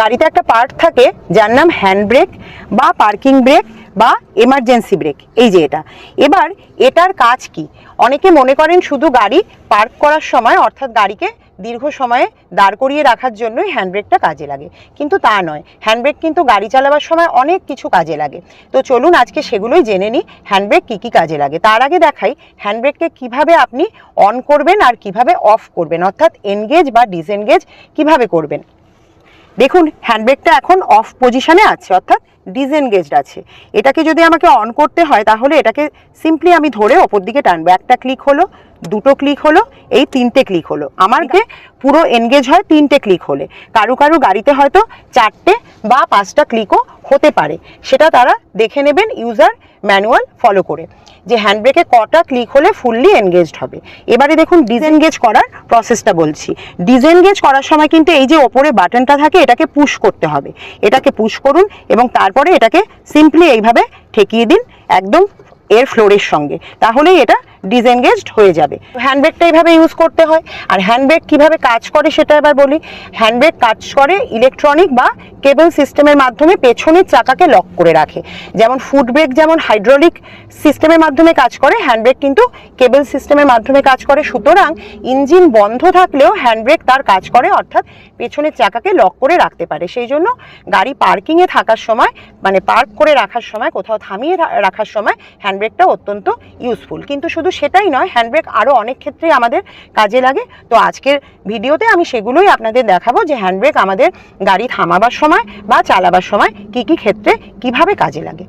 গাড়িতে একটা পার্ট থাকে যার নাম হ্যান্ড ব্রেক বা পার্কিং ব্রেক বা এমার্জেন্সি ব্রেক। এই যে এবার এটার কাজ কি? অনেকে মনে করেন শুধু গাড়ি পার্ক করার সময়, অর্থাৎ গাড়িকে দীর্ঘ সময়ে দাঁড় করিয়ে রাখার জন্যই হ্যান্ডব্রেকটা কাজে লাগে, কিন্তু তা নয়। হ্যান্ডব্রেক কিন্তু গাড়ি চালাবার সময় অনেক কিছু কাজে লাগে। তো চলুন আজকে সেগুলোই জেনে নিই হ্যান্ডব্রেক কী কী কাজে লাগে। তার আগে দেখাই হ্যান্ডব্রেককে কিভাবে আপনি অন করবেন আর কিভাবে অফ করবেন, অর্থাৎ এনগেজ বা ডিসএনগেজ কিভাবে করবেন। দেখুন হ্যান্ডব্রেকটা এখন অফ পজিশনে আছে, অর্থাৎ ডিসএনগেজড আছে। এটাকে যদি আমাকে অন করতে হয় তাহলে এটাকে সিম্পলি আমি ধরে ওপর দিকে টানবো। একটা ক্লিক হলো, দুটো ক্লিক হলো, এই তিনটে ক্লিক হলো। আমারকে পুরো এনগেজ হয় তিনটে ক্লিক হলে। কারো কারো গাড়িতে হয়তো 4টে বা 5টা ক্লিকও হতে পারে, সেটা তারা দেখে নেবেন ইউজার ম্যানুয়াল ফলো করে যে হ্যান্ডব্রেকে কটা ক্লিক হলে ফুললি এনগেজড হবে। এবারে দেখুন ডিসএনগেজ করার প্রসেসটা বলছি। ডিসএনগেজ করার সময় কিন্তু এই যে ওপরে বাটনটা থাকে এটাকে পুশ করতে হবে। এটাকে পুশ করুন এবং তারপরে এটাকে সিম্পলি এইভাবে ঠেকিয়ে দিন একদম এর ফ্লোরের সঙ্গে, তাহলেই এটা ডিসএনগেজড হয়ে যাবে। হ্যান্ডব্রেকটা এইভাবে ইউজ করতে হয়। আর হ্যান্ডব্রেক কিভাবে কাজ করে সেটা এবার বলি। হ্যান্ডব্রেক কাজ করে ইলেকট্রনিক বা কেবল সিস্টেমের মাধ্যমে পেছনের চাকাকে লক করে রাখে। যেমন ফুট ব্রেক যেমন হাইড্রোলিক সিস্টেমের মাধ্যমে কাজ করে, হ্যান্ডব্রেক কিন্তু কেবল সিস্টেমের মাধ্যমে কাজ করে। সুতরাং ইঞ্জিন বন্ধ থাকলেও হ্যান্ডব্রেক তার কাজ করে, অর্থাৎ পেছনের চাকাকে লক করে রাখতে পারে। সেই জন্য গাড়ি পার্কিংয়ে থাকার সময়, মানে পার্ক করে রাখার সময়, কোথাও থামিয়ে রাখার সময় হ্যান্ডব্রেকটা অত্যন্ত ইউজফুল। কিন্তু শুধু সেটাই নয়, হ্যান্ডব্রেক আরও অনেক ক্ষেত্রেই আমাদের কাজে লাগে। তো আজকের ভিডিওতে আমি সেগুলোই আপনাদের দেখাবো যে হ্যান্ডব্রেক আমাদের গাড়ি থামাবার সময় বা চালাবার সময় কী কী ক্ষেত্রে কিভাবে কাজে লাগে।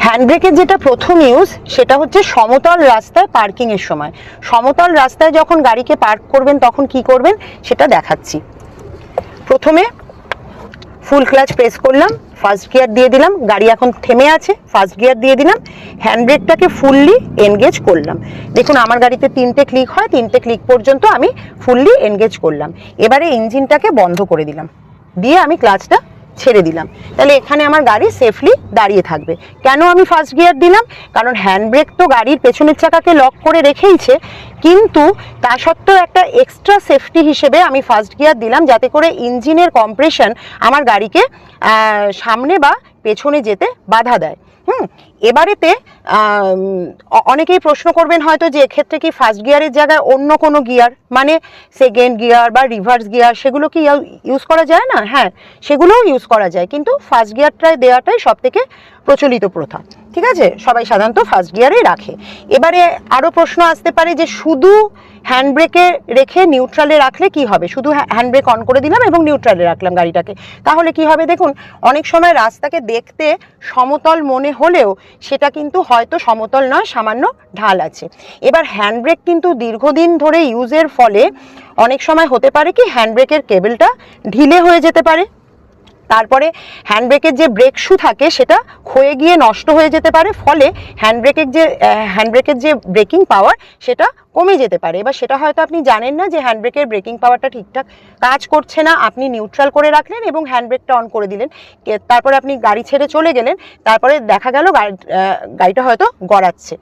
হ্যান্ডব্রেকের যেটা প্রথম ইউজ সেটা হচ্ছে সমতল রাস্তায় পার্কিংয়ের সময়। সমতল রাস্তায় যখন গাড়িকে পার্ক করবেন তখন কি করবেন সেটা দেখাচ্ছি। প্রথমে ফুল ক্লাচ প্রেস করলাম, ফার্স্ট গিয়ার দিয়ে দিলাম, গাড়ি এখন থেমে আছে, ফার্স্ট গিয়ার দিয়ে দিলাম, হ্যান্ডব্রেকটাকে ফুললি এনগেজ করলাম। দেখুন আমার গাড়িতে 3টে ক্লিক হয়, 3টে ক্লিক পর্যন্ত আমি ফুললি এনগেজ করলাম। এবারে ইঞ্জিনটাকে বন্ধ করে দিলাম, দিয়ে আমি ক্লাচটা ছেড়ে দিলাম। তাহলে এখানে আমার গাড়ি সেফলি দাঁড়িয়ে থাকবে। কেন আমি ফার্স্ট গিয়ার দিলাম? কারণ হ্যান্ডব্রেক তো গাড়ির পেছনের চাকাকে লক করে রেখেইছে, কিন্তু তা সত্ত্বেও একটা এক্সট্রা সেফটি হিসেবে আমি ফার্স্ট গিয়ার দিলাম, যাতে করে ইঞ্জিনের কম্প্রেশন আমার গাড়িকে সামনে বা পেছনে যেতে বাধা দেয়। এবারেতে অনেকেই প্রশ্ন করবেন হয়তো যে এক্ষেত্রে কি ফার্স্ট গিয়ারের জায়গায় অন্য কোনো গিয়ার, মানে সেকেন্ড গিয়ার বা রিভার্স গিয়ার, সেগুলো কি ইউজ করা যায় না? হ্যাঁ, সেগুলোও ইউজ করা যায়, কিন্তু ফার্স্ট গিয়ারটাই দেওয়াটাই সব থেকে প্রচলিত প্রথা। ঠিক আছে, সবাই সাধারণত ফার্স্ট গিয়ারেই রাখে। এবারে আরও প্রশ্ন আসতে পারে যে শুধু হ্যান্ডব্রেকে রেখে নিউট্রালে রাখলে কি হবে? শুধু হ্যান্ডব্রেক অন করে দিলাম এবং নিউট্রালে রাখলাম গাড়িটাকে, তাহলে কি হবে? দেখুন অনেক সময় রাস্তাকে দেখতে সমতল মনে হলেও সেটা কিন্তু হয়তো সমতল নয়, সামান্য ঢাল আছে। এবার হ্যান্ডব্রেক কিন্তু দীর্ঘদিন ধরে ইউজের ফলে অনেক সময় হতে পারে কি হ্যান্ডব্রেকের কেবলটা ঢিলে হয়ে যেতে পারে। তারপরে হ্যান্ডব্রেকের যে ব্রেক শু থাকে সেটা ক্ষয়ে গিয়ে নষ্ট হয়ে যেতে পারে, ফলে হ্যান্ডব্রেকের যে ব্রেকিং পাওয়ার সেটা কমে যেতে পারে। এবার সেটা হয়তো আপনি জানেন না যে হ্যান্ডব্রেকের ব্রেকিং পাওয়ারটা ঠিকঠাক কাজ করছে না, আপনি নিউট্রাল করে রাখলেন এবং হ্যান্ডব্রেকটা অন করে দিলেন, তারপরে আপনি গাড়ি ছেড়ে চলে গেলেন, তারপরে দেখা গেল গাড়িটা হয়তো গড়াচ্ছে,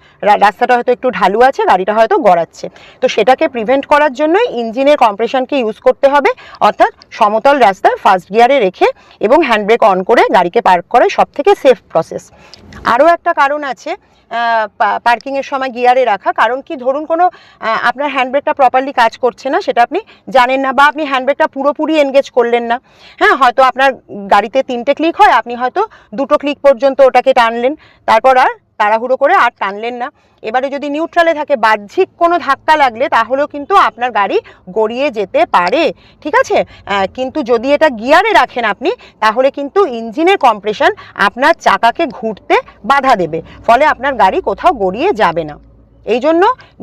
রাস্তাটা হয়তো একটু ঢালু আছে, গাড়িটা হয়তো গড়াচ্ছে। তো সেটাকে প্রিভেন্ট করার জন্যই ইঞ্জিনের কম্প্রেশনকে ইউজ করতে হবে, অর্থাৎ সমতল রাস্তায় ফার্স্ট গিয়ারে রেখে এবং হ্যান্ডব্রেক অন করে গাড়িকে পার্ক করাই সব থেকে সেফ প্রসেস। আরও একটা কারণ আছে পার্কিংয়ের সময় গিয়ারে রাখা। কারণ কি, ধরুন কোনো আপনার হ্যান্ডব্রেকটা প্রপারলি কাজ করছে না, সেটা আপনি জানেন না, বা আপনি হ্যান্ডব্রেকটা পুরোপুরি এনগেজ করলেন না। হ্যাঁ, হয়তো আপনার গাড়িতে 3টে ক্লিক হয়, আপনি হয়তো 2টো ক্লিক পর্যন্ত ওটাকে টানলেন, তারপর আর তাড়াহুড়ো করে আর টানলেন না। এবারে যদি নিউট্রালে থাকে, বাহ্যিক কোনো ধাক্কা লাগলে তাহলেও কিন্তু আপনার গাড়ি গড়িয়ে যেতে পারে। ঠিক আছে, কিন্তু যদি এটা গিয়ারে রাখেন আপনি, তাহলে কিন্তু ইঞ্জিনের কম্প্রেশন আপনার চাকাকে ঘুরতে বাধা দেবে, ফলে আপনার গাড়ি কোথাও গড়িয়ে যাবে না। এই জন্য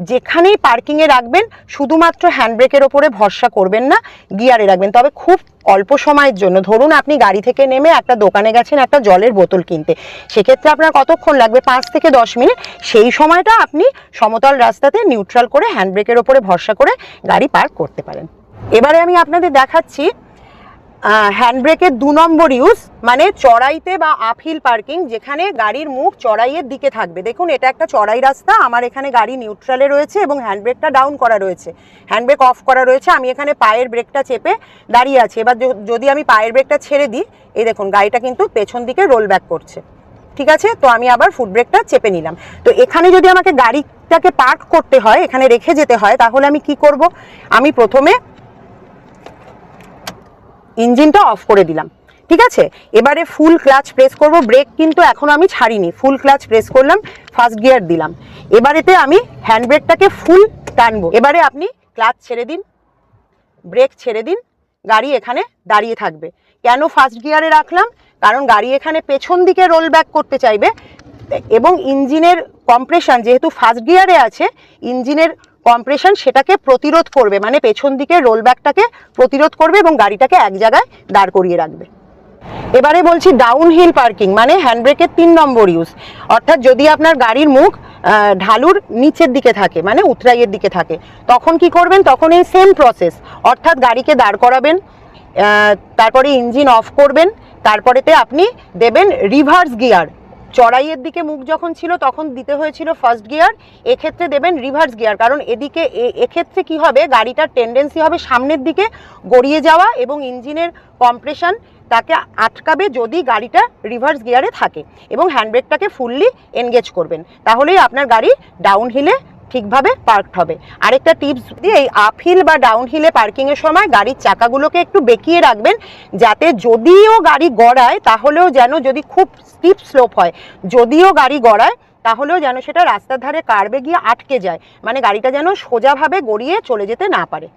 যেখানেই পার্কিংয়ে রাখবেন শুধুমাত্র হ্যান্ডব্রেকের ওপরে ভরসা করবেন না, গিয়ারে রাখবেন। তবে খুব অল্প সময়ের জন্য, ধরুন আপনি গাড়ি থেকে নেমে একটা দোকানে গেছেন একটা জলের বোতল কিনতে, সেক্ষেত্রে আপনার কতক্ষণ লাগবে? 5 থেকে 10 মিনিট। সেই সময়টা আপনি সমতল রাস্তাতে নিউট্রাল করে হ্যান্ডব্রেকের ওপরে ভরসা করে গাড়ি পার্ক করতে পারেন। এবারে আমি আপনাদের দেখাচ্ছি হ্যান্ড ব্রেকের 2 নম্বর ইউজ মানে চড়াইতে বা আপহিল পার্কিং, যেখানে গাড়ির মুখ চড়াইয়ের দিকে থাকবে। দেখুন এটা একটা চড়াই রাস্তা, আমার এখানে গাড়ি নিউট্রালে রয়েছে এবং হ্যান্ড ব্রেকটা ডাউন করা রয়েছে, হ্যান্ড ব্রেক অফ করা রয়েছে। আমি এখানে পায়ের ব্রেকটা চেপে দাঁড়িয়ে আছি। এবার যদি আমি পায়ের ব্রেকটা ছেড়ে দিই, এই দেখুন গাড়িটা কিন্তু পেছন দিকে রোল ব্যাক করছে। ঠিক আছে, তো আমি আবার ফুট ব্রেকটা চেপে নিলাম। তো এখানে যদি আমাকে গাড়িটাকে পার্ক করতে হয়, এখানে রেখে যেতে হয়, তাহলে আমি কি করব? আমি প্রথমে ইঞ্জিনটা অফ করে দিলাম। ঠিক আছে, এবারে ফুল ক্লাচ প্রেস করব। ব্রেক কিন্তু এখনো আমি ছাড়িনি, ফুল ক্লাচ প্রেস করলাম, ফার্স্ট গিয়ার দিলাম। এবারেতে আমি হ্যান্ড ব্রেকটাকে ফুল টানবো। এবারে আপনি ক্লাচ ছেড়ে দিন, ব্রেক ছেড়ে দিন, গাড়ি এখানে দাঁড়িয়ে থাকবে। কেন ফার্স্ট গিয়ারে রাখলাম? কারণ গাড়ি এখানে পেছন দিকে রোল ব্যাক করতে চাইবে এবং ইঞ্জিনের কম্প্রেশন যেহেতু ফার্স্ট গিয়ারে আছে, ইঞ্জিনের কম্প্রেশন সেটাকে প্রতিরোধ করবে, মানে পেছন দিকে রোল ব্যাকটাকে প্রতিরোধ করবে এবং গাড়িটাকে এক জায়গায় দাঁড় করিয়ে রাখবে। এবারে বলছি ডাউন হিল পার্কিং, মানে হ্যান্ড ব্রেকের 3 নম্বর ইউজ। অর্থাৎ যদি আপনার গাড়ির মুখ ঢালুর নিচের দিকে থাকে, মানে উতরাইয়ের দিকে থাকে, তখন কি করবেন? তখন এই সেম প্রসেস, অর্থাৎ গাড়িকে দাঁড় করাবেন, তারপরে ইঞ্জিন অফ করবেন, তারপরেতে আপনি দেবেন রিভার্স গিয়ার। চড়াইয়ের দিকে মুখ যখন ছিল তখন দিতে হয়েছিল ফার্স্ট গিয়ার, এক্ষেত্রে দেবেন রিভার্স গিয়ার। কারণ এদিকে এক্ষেত্রে কি হবে, গাড়িটার টেন্ডেন্সি হবে সামনের দিকে গড়িয়ে যাওয়া এবং ইঞ্জিনের কম্প্রেশন তাকে আটকাবে যদি গাড়িটা রিভার্স গিয়ারে থাকে, এবং হ্যান্ডব্রেকটাকে ফুললি এনগেজ করবেন, তাহলেই আপনার গাড়ি ডাউন হিলে ঠিকভাবে পার্কড হবে। আরেকটা টিপস দিয়ে, এই আপহিল বা ডাউন হিলে পার্কিংয়ের সময় গাড়ির চাকাগুলোকে একটু বেঁকিয়ে রাখবেন, যাতে যদিও গাড়ি গড়ায় তাহলেও যেন, যদি খুব স্টিপ স্লোপ হয়, যদিও গাড়ি গড়ায় তাহলেও যেন সেটা রাস্তার ধারে কার্বে গিয়ে আটকে যায়, মানে গাড়িটা যেন সোজাভাবে গড়িয়ে চলে যেতে না পারে।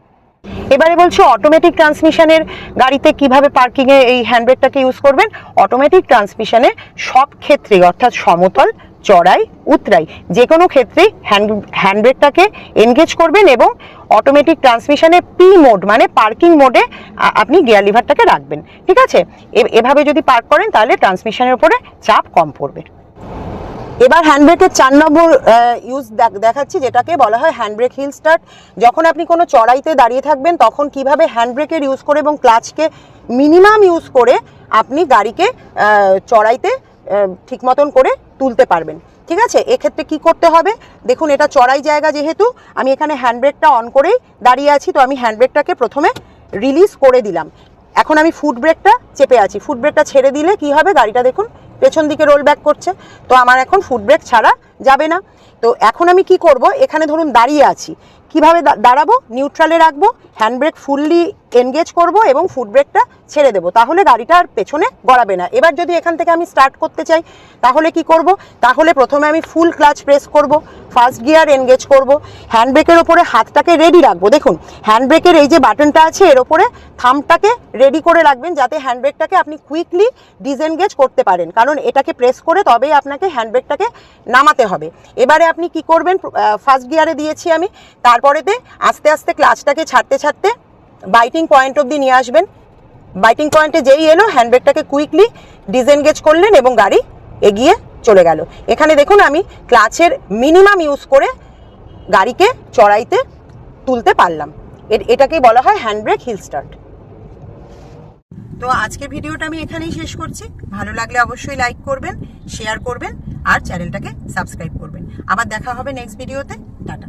এবারে বলছি অটোমেটিক ট্রান্সমিশনের গাড়িতে কিভাবে পার্কিংয়ে এই হ্যান্ডব্রেকটাকে ইউজ করবেন। অটোমেটিক ট্রান্সমিশনে সব ক্ষেত্রেই, অর্থাৎ সমতল, চড়াই, উতরাই, যে কোনো ক্ষেত্রেই হ্যান্ডব্রেকটাকে এনগেজ করবেন এবং অটোমেটিক ট্রান্সমিশনে পি মোড মানে পার্কিং মোডে আপনি গিয়ার লিভারটাকে রাখবেন। ঠিক আছে, এভাবে যদি পার্ক করেন তাহলে ট্রান্সমিশনের উপরে চাপ কম পড়বে। এবার হ্যান্ডব্রেকের 4 নম্বর ইউজ দেখাচ্ছি, যেটাকে বলা হয় হ্যান্ডব্রেক হিল স্টার্ট। যখন আপনি কোনো চড়াইতে দাঁড়িয়ে থাকবেন তখন কিভাবে হ্যান্ডব্রেকের ইউজ করে এবং ক্লাচকে মিনিমাম ইউজ করে আপনি গাড়িকে চড়াইতে ঠিক মতন করে তুলতে পারবেন। ঠিক আছে, এক্ষেত্রে কি করতে হবে? দেখুন এটা চড়াই জায়গা, যেহেতু আমি এখানে হ্যান্ডব্রেকটা অন করেই দাঁড়িয়ে আছি, তো আমি হ্যান্ডব্রেকটাকে প্রথমে রিলিজ করে দিলাম। এখন আমি ফুট ব্রেকটা চেপে আছি। ফুট ব্রেকটা ছেড়ে দিলে কি হবে, গাড়িটা দেখুন পেছন দিকে রোল ব্যাক করছে, তো আমার এখন ফুট ব্রেক ছাড়া যাবে না। তো এখন আমি কি করব, এখানে ধরুন দাঁড়িয়ে আছি, কিভাবে দাঁড়াবো? নিউট্রালে রাখবো, হ্যান্ডব্রেক ফুললি এনগেজ করব এবং ফুট ব্রেকটা ছেড়ে দেবো, তাহলে গাড়িটা আর পেছনে গড়াবে না। এবার যদি এখান থেকে আমি স্টার্ট করতে চাই তাহলে কি করব? তাহলে প্রথমে আমি ফুল ক্লাচ প্রেস করব, ফার্স্ট গিয়ার এনগেজ করব, হ্যান্ডব্রেকের ওপরে হাতটাকে রেডি রাখবো। দেখুন হ্যান্ডব্রেকের এই যে বাটনটা আছে এর ওপরে থাম্বটাকে রেডি করে রাখবেন, যাতে হ্যান্ডব্রেকটাকে আপনি কুইকলি ডিসএনগেজ করতে পারেন, কারণ এটাকে প্রেস করে তবেই আপনাকে হ্যান্ডব্রেকটাকে নামাতে হবে। এবারে আপনি কি করবেন, ফার্স্ট গিয়ারে দিয়েছি আমি, তারপরেতে আস্তে আস্তে ক্লাচটাকে ছাড়তে ছাড়তে বাইটিং পয়েন্ট অবধি নিয়ে আসবেন। বাইটিং পয়েন্টে যেই এলো, হ্যান্ডব্রেকটাকে কুইকলি ডিসএনগেজ করলেন এবং গাড়ি এগিয়ে চলে গেল। এখানে দেখুন আমি ক্লাচের মিনিমাম ইউজ করে গাড়িকে চড়াইতে তুলতে পারলাম। এটাকেই বলা হয় হ্যান্ডব্রেক হিল স্টার্ট। তো আজকের ভিডিওটা আমি এখানেই শেষ করছি। ভালো লাগলে অবশ্যই লাইক করবেন, শেয়ার করবেন আর চ্যানেলটাকে সাবস্ক্রাইব করবেন। আবার দেখা হবে নেক্সট ভিডিওতে। টাটা।